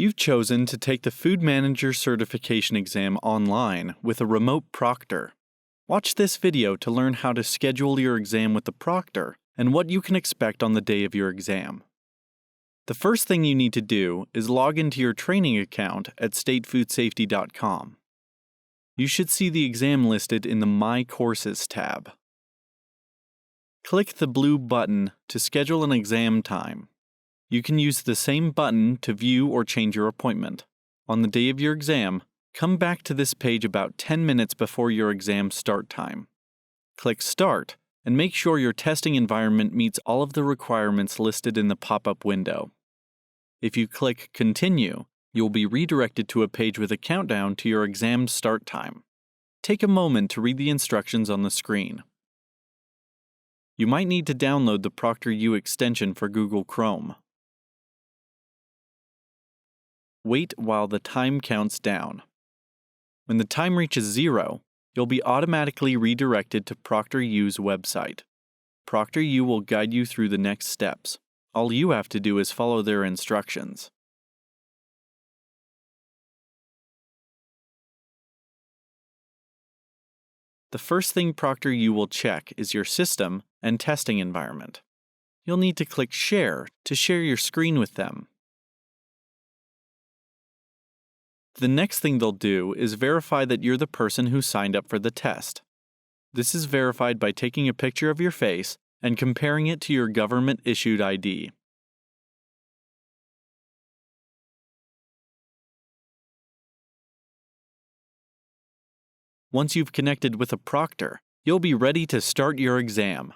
You've chosen to take the Food Manager Certification exam online with a remote proctor. Watch this video to learn how to schedule your exam with the proctor and what you can expect on the day of your exam. The first thing you need to do is log into your training account at statefoodsafety.com. You should see the exam listed in the My Courses tab. Click the blue button to schedule an exam time. You can use the same button to view or change your appointment. On the day of your exam, come back to this page about 10 minutes before your exam start time. Click Start and make sure your testing environment meets all of the requirements listed in the pop-up window. If you click Continue, you'll be redirected to a page with a countdown to your exam start time. Take a moment to read the instructions on the screen. You might need to download the ProctorU extension for Google Chrome. Wait while the time counts down. When the time reaches 0, you'll be automatically redirected to ProctorU's website. ProctorU will guide you through the next steps. All you have to do is follow their instructions. The first thing ProctorU will check is your system and testing environment. You'll need to click Share to share your screen with them. The next thing they'll do is verify that you're the person who signed up for the test. This is verified by taking a picture of your face and comparing it to your government-issued ID. Once you've connected with a proctor, you'll be ready to start your exam.